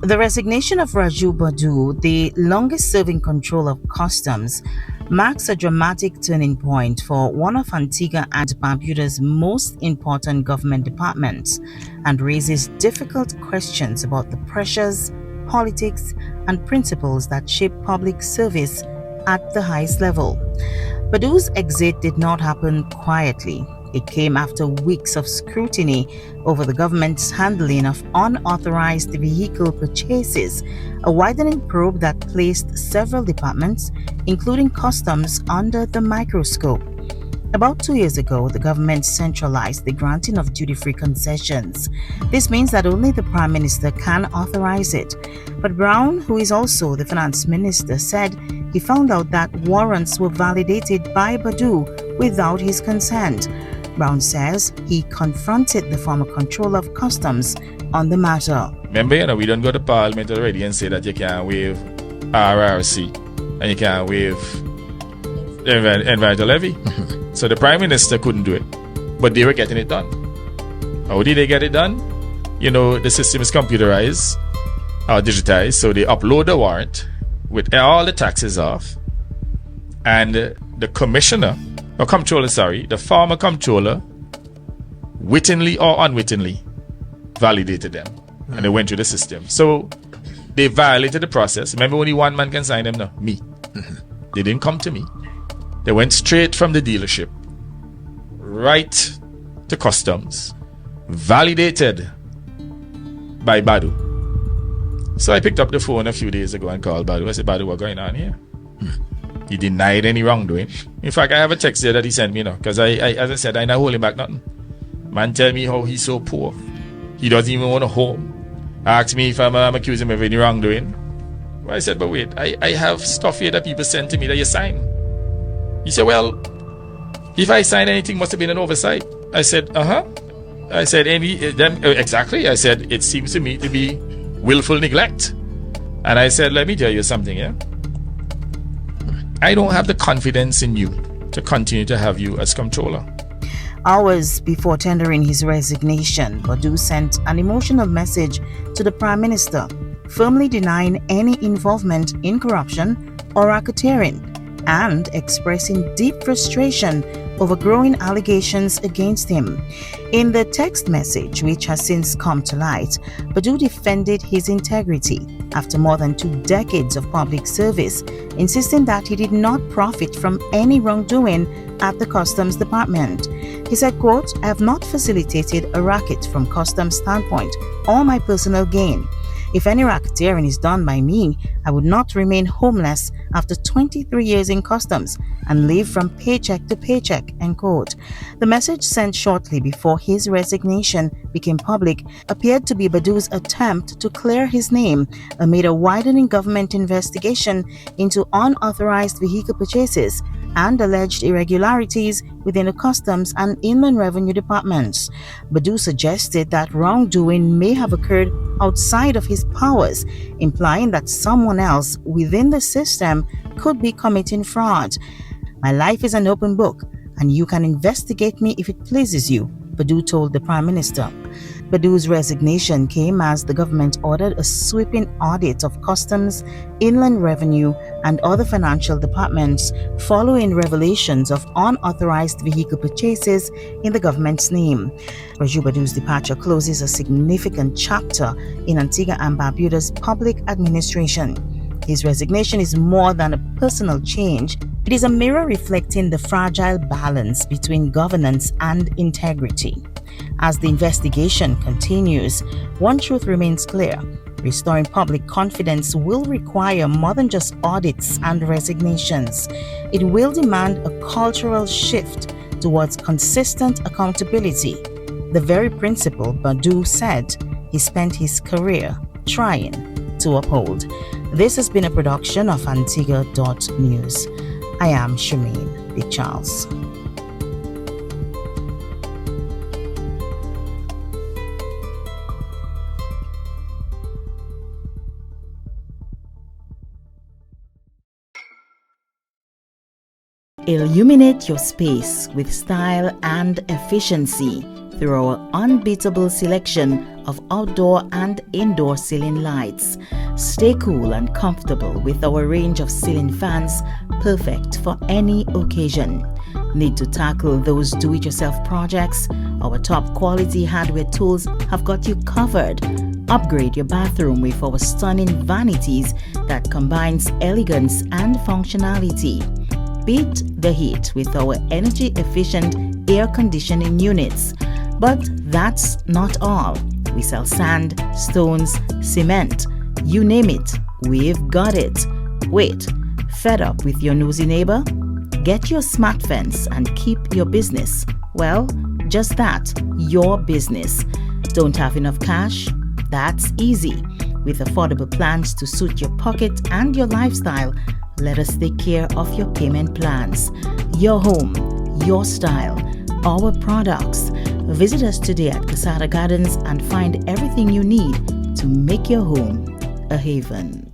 The resignation of Raju Boddu, the longest-serving Comptroller of Customs, marks a dramatic turning point for one of Antigua and Barbuda's most important government departments and raises difficult questions about the pressures, politics, and principles that shape public service at the highest level. Boddu's exit did not happen quietly. It came after weeks of scrutiny over the government's handling of unauthorized vehicle purchases, a widening probe that placed several departments, including customs, under the microscope. About 2 years ago, the government centralized the granting of duty-free concessions. This means that only the Prime Minister can authorize it. But Brown, who is also the Finance Minister, said he found out that warrants were validated by Boddu without his consent. Brown says he confronted the former Comptroller of Customs on the matter. Remember, we don't go to Parliament already and say that you can't waive RRC and you can't waive environmental levy. So the Prime Minister couldn't do it, but they were getting it done. How did they get it done? The system is computerized or digitized, so they upload the warrant with all the taxes off, and the the former comptroller, wittingly or unwittingly, validated them, and they went through the system. So they violated the process. Remember, only one man can sign them now, me. They didn't come to me. They went straight from the dealership right to customs, validated by Boddu. So I picked up the phone a few days ago and called Boddu. I said, Boddu, what's going on here? He denied any wrongdoing. In fact, I have a text there that he sent me now, because as I said, I not holding back nothing. Man tell me how he's so poor. He doesn't even want a home. Asked me if I'm accusing him of any wrongdoing. Well, I said, but wait, I have stuff here that people sent to me that you sign. He said, well, if I signed anything, must have been an oversight. I said, I said, exactly. I said, it seems to me to be willful neglect. And I said, let me tell you something, yeah? I don't have the confidence in you to continue to have you as comptroller. Hours before tendering his resignation, Boddu sent an emotional message to the Prime Minister, firmly denying any involvement in corruption or racketeering, and expressing deep frustration over growing allegations against him. In the text message, which has since come to light, Boddu defended his integrity after more than 2 decades of public service, insisting that he did not profit from any wrongdoing at the Customs Department. He said, quote, I have not facilitated a racket from Customs standpoint or my personal gain. If any racketeering is done by me, I would not remain homeless after 23 years in customs and live from paycheck to paycheck, end quote. The message sent shortly before his resignation became public appeared to be Boddu's attempt to clear his name amid a widening government investigation into unauthorized vehicle purchases and alleged irregularities within the Customs and Inland Revenue departments. Boddu suggested that wrongdoing may have occurred outside of his powers, implying that someone else within the system could be committing fraud. My life is an open book, and you can investigate me if it pleases you, Boddu told the Prime Minister. Boddu's resignation came as the government ordered a sweeping audit of Customs, Inland Revenue, and other financial departments following revelations of unauthorized vehicle purchases in the government's name. Raju Boddu's departure closes a significant chapter in Antigua and Barbuda's public administration. His resignation is more than a personal change. It is a mirror reflecting the fragile balance between governance and integrity. As the investigation continues, one truth remains clear. Restoring public confidence will require more than just audits and resignations. It will demand a cultural shift towards consistent accountability, the very principle Boddu said he spent his career trying to uphold. This has been a production of Antigua.news. I am Shemaine Big Charles. Illuminate your space with style and efficiency through our unbeatable selection of outdoor and indoor ceiling lights. Stay cool and comfortable with our range of ceiling fans, perfect for any occasion. Need to tackle those do-it-yourself projects? Our top quality hardware tools have got you covered. Upgrade your bathroom with our stunning vanities that combines elegance and functionality. Beat the heat with our energy-efficient air conditioning units. But that's not all. We sell sand, stones, cement, you name it, we've got it. Wait, fed up with your nosy neighbor? Get your smart fence and keep your business. Well, just that, your business. Don't have enough cash? That's easy. With affordable plans to suit your pocket and your lifestyle, let us take care of your payment plans. Your home, your style, our products. Visit us today at Casada Gardens and find everything you need to make your home a haven.